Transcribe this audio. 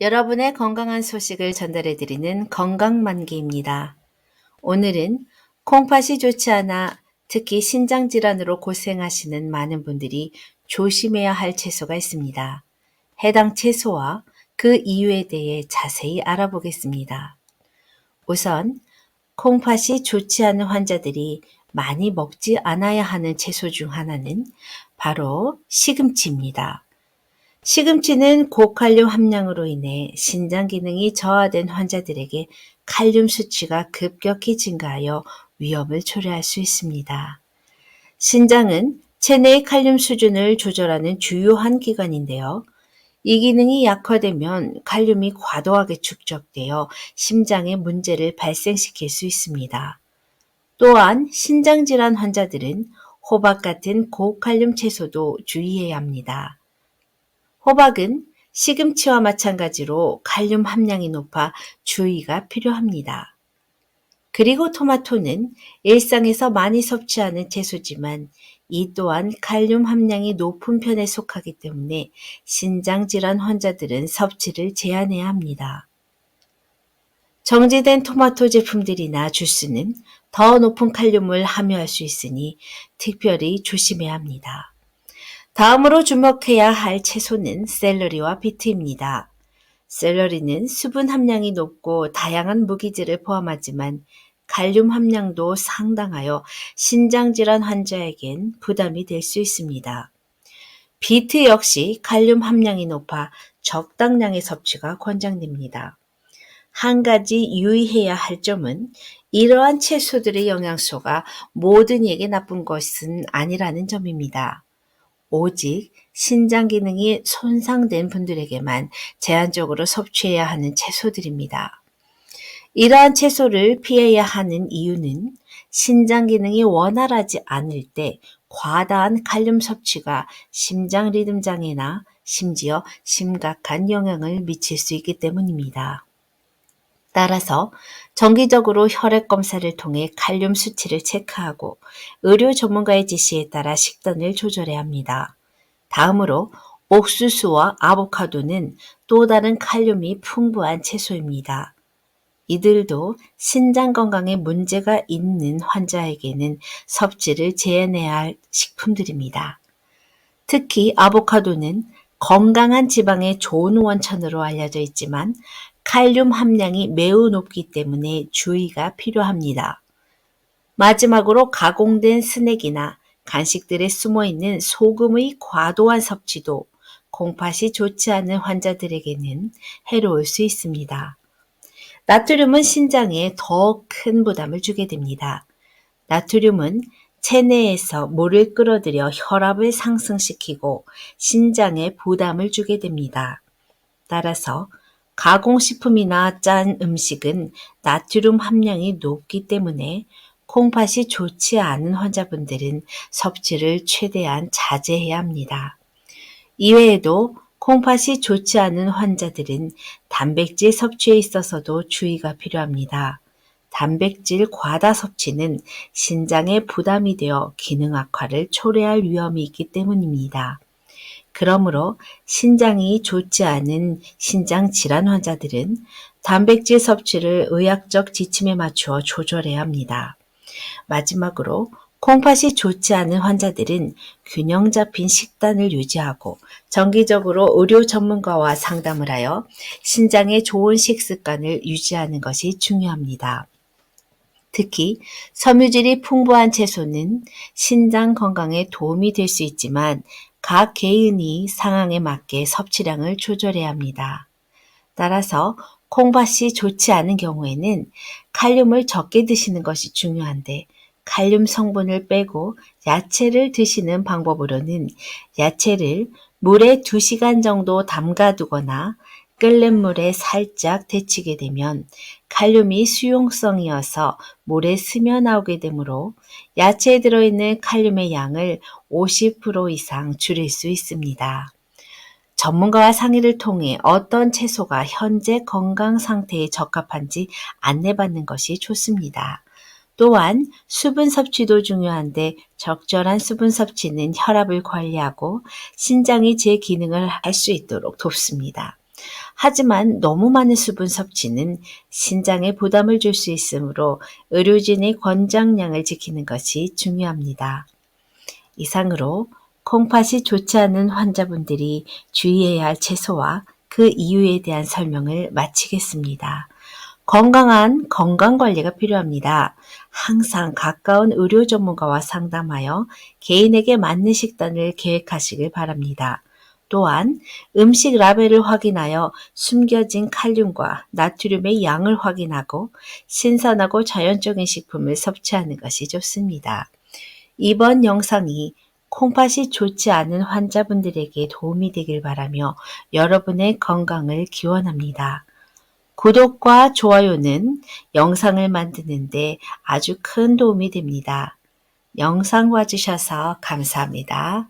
여러분의 건강한 소식을 전달해 드리는 건강만기입니다. 오늘은 콩팥이 좋지 않아 특히 신장 질환으로 고생하시는 많은 분들이 조심해야 할 채소가 있습니다. 해당 채소와 그 이유에 대해 자세히 알아보겠습니다. 우선 콩팥이 좋지 않은 환자들이 많이 먹지 않아야 하는 채소 중 하나는 바로 시금치입니다. 시금치는 고칼륨 함량으로 인해 신장 기능이 저하된 환자들에게 칼륨 수치가 급격히 증가하여 위험을 초래할 수 있습니다. 신장은 체내의 칼륨 수준을 조절하는 주요한 기관인데요. 이 기능이 약화되면 칼륨이 과도하게 축적되어 심장에 문제를 발생시킬 수 있습니다. 또한 신장질환 환자들은 호박 같은 고칼륨 채소도 주의해야 합니다. 호박은 시금치와 마찬가지로 칼륨 함량이 높아 주의가 필요합니다. 그리고 토마토는 일상에서 많이 섭취하는 채소지만 이 또한 칼륨 함량이 높은 편에 속하기 때문에 신장질환 환자들은 섭취를 제한해야 합니다. 정제된 토마토 제품들이나 주스는 더 높은 칼륨을 함유할 수 있으니 특별히 조심해야 합니다. 다음으로 주목해야 할 채소는 샐러리와 비트입니다. 샐러리는 수분 함량이 높고 다양한 무기질을 포함하지만 칼륨 함량도 상당하여 신장질환 환자에겐 부담이 될 수 있습니다. 비트 역시 칼륨 함량이 높아 적당량의 섭취가 권장됩니다. 한 가지 유의해야 할 점은 이러한 채소들의 영양소가 모든 이에게 나쁜 것은 아니라는 점입니다. 오직 신장 기능이 손상된 분들에게만 제한적으로 섭취해야 하는 채소들입니다. 이러한 채소를 피해야 하는 이유는 신장 기능이 원활하지 않을 때 과다한 칼륨 섭취가 심장 리듬 장애나 심지어 심각한 영향을 미칠 수 있기 때문입니다. 따라서 정기적으로 혈액 검사를 통해 칼륨 수치를 체크하고 의료 전문가의 지시에 따라 식단을 조절해야 합니다. 다음으로 옥수수와 아보카도는 또 다른 칼륨이 풍부한 채소입니다. 이들도 신장 건강에 문제가 있는 환자에게는 섭취를 제한해야 할 식품들입니다. 특히 아보카도는 건강한 지방의 좋은 원천으로 알려져 있지만 칼륨 함량이 매우 높기 때문에 주의가 필요합니다. 마지막으로 가공된 스낵이나 간식들에 숨어있는 소금의 과도한 섭취도 콩팥이 좋지 않은 환자들에게는 해로울 수 있습니다. 나트륨은 신장에 더 큰 부담을 주게 됩니다. 나트륨은 체내에서 물을 끌어들여 혈압을 상승시키고 신장에 부담을 주게 됩니다. 따라서 가공식품이나 짠 음식은 나트륨 함량이 높기 때문에 콩팥이 좋지 않은 환자분들은 섭취를 최대한 자제해야 합니다. 이외에도 콩팥이 좋지 않은 환자들은 단백질 섭취에 있어서도 주의가 필요합니다. 단백질 과다 섭취는 신장에 부담이 되어 기능 악화를 초래할 위험이 있기 때문입니다. 그러므로 신장이 좋지 않은 신장 질환 환자들은 단백질 섭취를 의학적 지침에 맞추어 조절해야 합니다. 마지막으로 콩팥이 좋지 않은 환자들은 균형 잡힌 식단을 유지하고 정기적으로 의료 전문가와 상담을 하여 신장에 좋은 식습관을 유지하는 것이 중요합니다. 특히 섬유질이 풍부한 채소는 신장 건강에 도움이 될 수 있지만 각 개인이 상황에 맞게 섭취량을 조절해야 합니다. 따라서 콩팥이 좋지 않은 경우에는 칼륨을 적게 드시는 것이 중요한데 칼륨 성분을 빼고 야채를 드시는 방법으로는 야채를 물에 2시간 정도 담가두거나 끓는 물에 살짝 데치게 되면 칼륨이 수용성이어서 물에 스며 나오게 되므로 야채에 들어있는 칼륨의 양을 50% 이상 줄일 수 있습니다. 전문가와 상의를 통해 어떤 채소가 현재 건강 상태에 적합한지 안내받는 것이 좋습니다. 또한 수분 섭취도 중요한데 적절한 수분 섭취는 혈압을 관리하고 신장이 제 기능을 할 수 있도록 돕습니다. 하지만 너무 많은 수분 섭취는 신장에 부담을 줄 수 있으므로 의료진의 권장량을 지키는 것이 중요합니다. 이상으로 콩팥이 좋지 않은 환자분들이 주의해야 할 채소와 그 이유에 대한 설명을 마치겠습니다. 건강한 건강관리가 필요합니다. 항상 가까운 의료 전문가와 상담하여 개인에게 맞는 식단을 계획하시길 바랍니다. 또한 음식 라벨을 확인하여 숨겨진 칼륨과 나트륨의 양을 확인하고 신선하고 자연적인 식품을 섭취하는 것이 좋습니다. 이번 영상이 콩팥이 좋지 않은 환자분들에게 도움이 되길 바라며 여러분의 건강을 기원합니다. 구독과 좋아요는 영상을 만드는데 아주 큰 도움이 됩니다. 영상 봐주셔서 감사합니다.